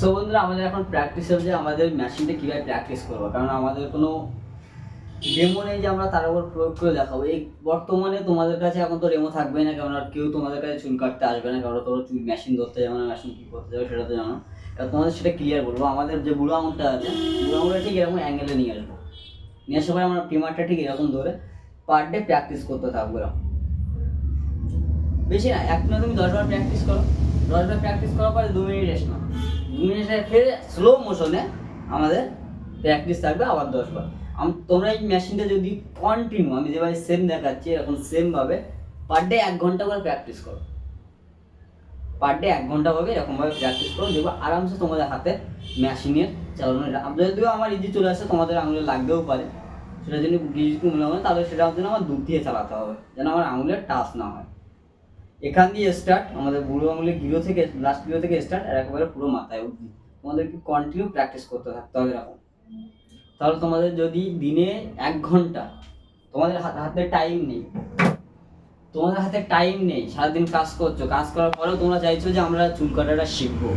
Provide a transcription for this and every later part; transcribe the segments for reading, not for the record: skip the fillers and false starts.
So বন্ধুরা, আমাদের এখন প্র্যাকটিস হবে যে আমাদের মেশিনটা কীভাবে প্র্যাকটিস করবো, কারণ আমাদের কোনো ডেমো নেই যে আমরা তার উপর প্রয়োগ করে দেখাবো। এই বর্তমানে তোমাদের কাছে এখন তো ডেমো থাকবেই না, কারণ আর কেউ তোমাদের কাছে চুল কাটতে আসবে না, কারণ তোমরা চুল মেশিন ধরতে যাবে না, মেশিন কী করতে যাবে সেটা তো জানো। এবার তোমাদের সেটা ক্লিয়ার বলবো। আমাদের যে বুড়ো আঙুলটা আছে, বুড়ো আঙুলটা ঠিক এরকম অ্যাঙ্গেলে নিয়ে আসবো, নিয়ে আসার পরে আমরা প্রিমারটা ঠিক এরকম ধরে পার ডে প্র্যাকটিস করতে থাকবো। এরকম বেশি না, এক মিনিট তুমি 10 বার প্র্যাকটিস করো। 10 বার প্র্যাকটিস করার পরে 2 মিনিট রেস্ট নাও। 2 মিনিট রেখে স্লো মোশনে আমাদের প্র্যাকটিস থাকবে আবার 10 বার। তোমরা এই মেশিনটা যদি কন্টিনিউ, আমি যেভাবে সেম দেখাচ্ছি এরকম সেমভাবে পার ডে 1 ঘন্টা করে প্র্যাকটিস করো, পার ডে 1 ঘন্টা হবে এরকমভাবে প্র্যাকটিস করো, দেখবো আরামসে তোমাদের হাতে মেশিনের চালানো। যদিও আমার ইজি চলে আসে, তোমাদের আঙুলে লাগতেও পারে, সেটা যদি কিছু মনে হয় তাহলে সেটার জন্য আমার দুধ দিয়ে চালাতে হবে, যেন আমার আঙুলের টাচ না হয়। এখান দিয়ে স্টার্ট, আমাদের বুড়ো আঙুলের গিরো থেকে, লাস্ট গিরো থেকে স্টার্ট, আর একেবারে পুরো মাথায় অবধি তোমাদেরকে কন্টিনিউ প্র্যাকটিস করতে থাকতে হবে এরকম। তাহলে তোমাদের যদি দিনে 1 ঘন্টা, তোমাদের হাতে টাইম নেই, তোমাদের হাতে টাইম নেই, সারাদিন কাজ করছো, কাজ করার পরেও তোমরা চাইছো যে আমরা চুল কাটাটা শিখবো,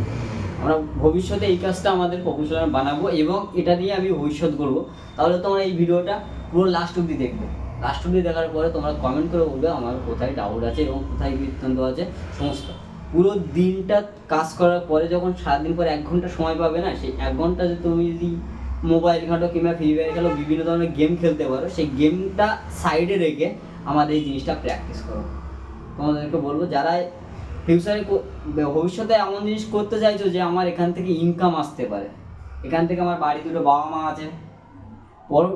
আমরা ভবিষ্যতে এই কাজটা আমাদের প্রফেশনাল বানাবো এবং এটা দিয়ে আমি ভবিষ্যৎ করবো, তাহলে তোমরা এই ভিডিওটা পুরো লাস্ট অবধি দেখবে। লাস্ট অবধি দেখার পরে তোমরা কমেন্ট করে বলবে আমার কোথায় ডাউট আছে এবং কোথায় বৃত্তান্ত আছে সমস্ত। পুরো দিনটা কাজ করার পরে যখন সারাদিন পরে 1 ঘন্টা সময় পাবে না, সেই 1 ঘন্টা যদি তুমি যদি মোবাইল ঘাঁটো কিংবা ফ্রি ফায়ার খেলো, বিভিন্ন ধরনের গেম খেলতে পারো, সেই গেমটা সাইডে রেখে আমাদের এই জিনিসটা প্র্যাকটিস করো। তোমাদেরকে বলবো যারা ফিউচারে ভবিষ্যতে এমন জিনিস করতে চাইছো যে আমার এখান থেকে ইনকাম আসতে পারে, এখান থেকে আমার বাড়ি দুটো বাবা মা আছে,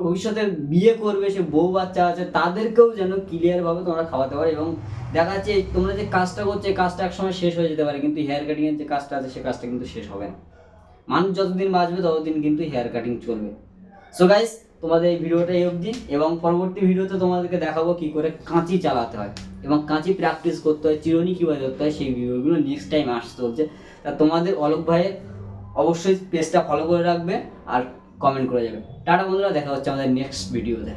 ভবিষ্যতে বিয়ে করবে, সে বউ বাচ্চা আছে, তাদেরকেও যেন ক্লিয়ারভাবে তোমরা খাওয়াতে পারো। এবং দেখা যাচ্ছে তোমরা যে কাজটা করছো এই কাজটা একসময় শেষ হয়ে যেতে পারে, কিন্তু হেয়ার কাটিংয়ের যে কাজটা আছে সে কাজটা কিন্তু শেষ হবে না। মানুষ যতদিন বাঁচবে ততদিন কিন্তু হেয়ার কাটিং চলবে। সো গাইস, তোমাদের এই ভিডিওটা এই অবধি, এবং পরবর্তী ভিডিওতে তোমাদেরকে দেখাবো কী করে কাঁচি চালাতে হয় এবং কাঁচি প্র্যাকটিস করতে হয়, চিরুনি কীভাবে ধরতে হয়, সেই ভিডিওগুলো নেক্সট টাইম আসতে হচ্ছে। তা তোমাদের অলোক ভাইয়ের অবশ্যই পেজটা ফলো করে রাখবে আর কমেন্ট করে যাবে। টাটা বন্ধুরা, দেখা হচ্ছে আমাদের নেক্সট ভিডিওতে।